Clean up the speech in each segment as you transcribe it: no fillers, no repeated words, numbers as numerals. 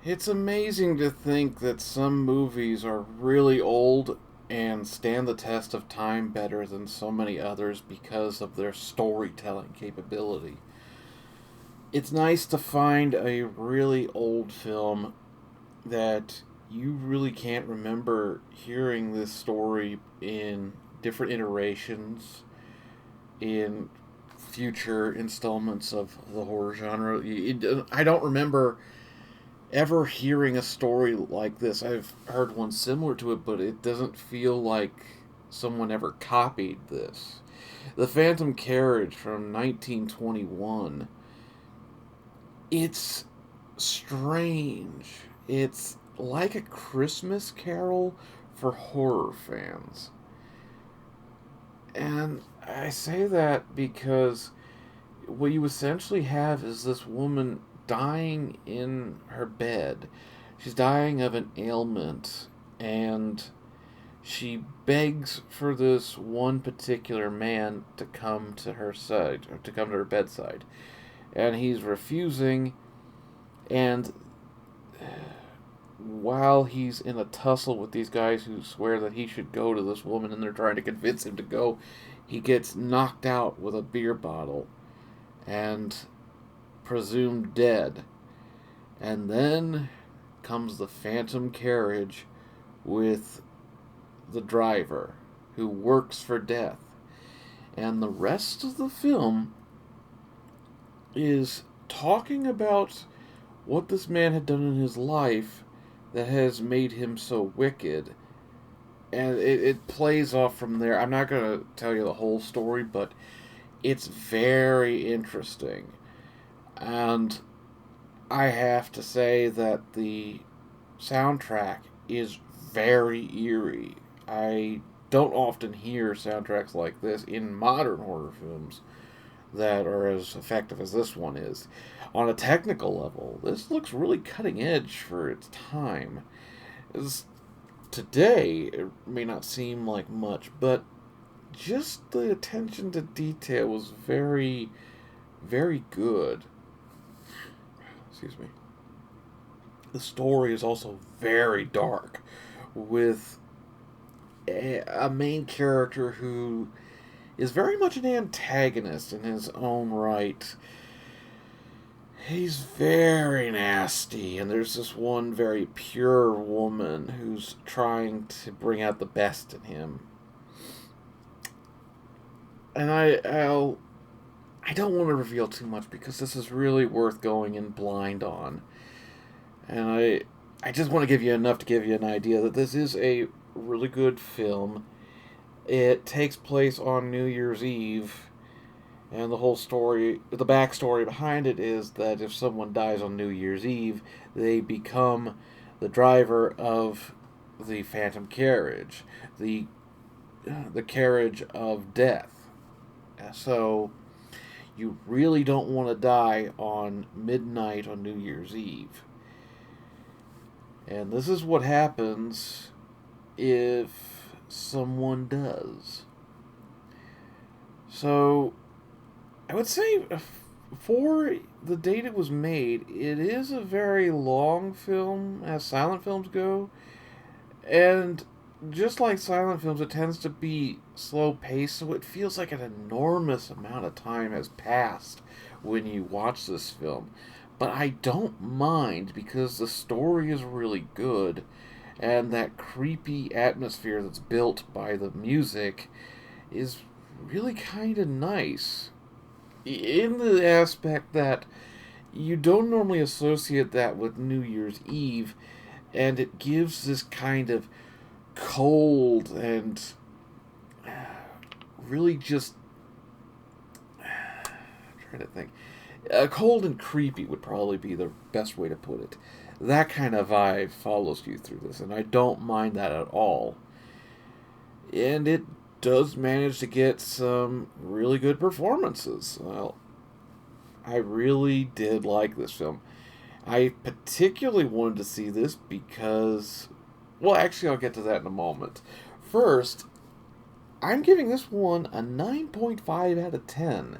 It's amazing to think that some movies are really old and stand the test of time better than so many others because of their storytelling capability. It's nice to find a really old film that you really can't remember hearing this story in different iterations in future installments of the horror genre. I don't remember ever hearing a story like this. I've heard one similar to it, but it doesn't feel like someone ever copied this. The Phantom Carriage from 1921. It's strange. It's like a Christmas carol for horror fans. And I say that because what you essentially have is this woman dying in her bed. She's dying of an ailment, and she begs for this one particular man to come to her side, or to come to her bedside. And he's refusing, and while he's in a tussle with these guys who swear that he should go to this woman and they're trying to convince him to go, he gets knocked out with a beer bottle and presumed dead. And then comes the Phantom Carriage with the driver who works for death. And the rest of the film is talking about what this man had done in his life that has made him so wicked. And it plays off from there. I'm not going to tell you the whole story, but it's very interesting. And I have to say that the soundtrack is very eerie. I don't often hear soundtracks like this in modern horror films that are as effective as this one is. On a technical level, this looks really cutting edge for its time. It's, today, it may not seem like much, but just the attention to detail was very, very good. Excuse me. The story is also very dark, with a main character who is very much an antagonist in his own right. He's very nasty, and there's this one very pure woman who's trying to bring out the best in him. And I don't want to reveal too much because this is really worth going in blind on. And I just want to give you enough to give you an idea that this is a really good film. It takes place on New Year's Eve, and the whole story, the backstory behind it is that if someone dies on New Year's Eve, they become the driver of the Phantom Carriage, the carriage of death. So you really don't want to die on midnight on New Year's Eve. And this is what happens if someone does. So I would say for the date it was made, it is a very long film as silent films go. And just like silent films, it tends to be slow paced, so it feels like an enormous amount of time has passed when you watch this film. But I don't mind because the story is really good, and that creepy atmosphere that's built by the music is really kind of nice. In the aspect that you don't normally associate that with New Year's Eve, and it gives this kind of cold and really just I'm trying to think. Cold and creepy would probably be the best way to put it. That kind of vibe follows you through this, and I don't mind that at all. And it does manage to get some really good performances. Well, I really did like this film. I particularly wanted to see this because, well, actually, I'll get to that in a moment. First, I'm giving this one a 9.5 out of 10.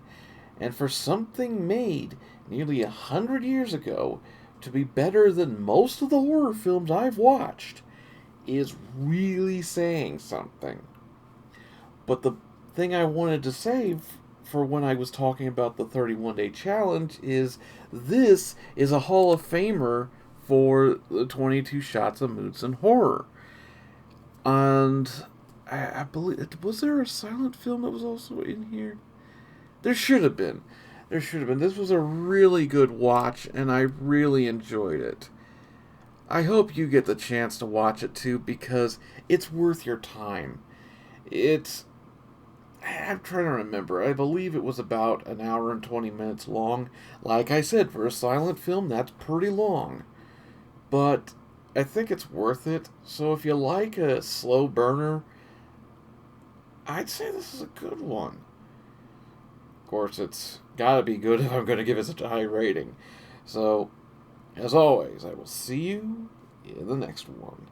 And for something made nearly 100 years ago to be better than most of the horror films I've watched is really saying something. But the thing I wanted to say for when I was talking about the 31-day challenge is this is a Hall of Famer for the 22 shots of moods and horror. And I believe, was there a silent film that was also in here? There should have been. There should have been. This was a really good watch, and I really enjoyed it. I hope you get the chance to watch it too, because it's worth your time. It's. I'm trying to remember. I believe it was about an hour and 20 minutes long. Like I said, for a silent film, that's pretty long. But I think it's worth it. So if you like a slow burner, I'd say this is a good one. Of course, it's gotta be good if I'm going to give it a high rating. So, as always, I will see you in the next one.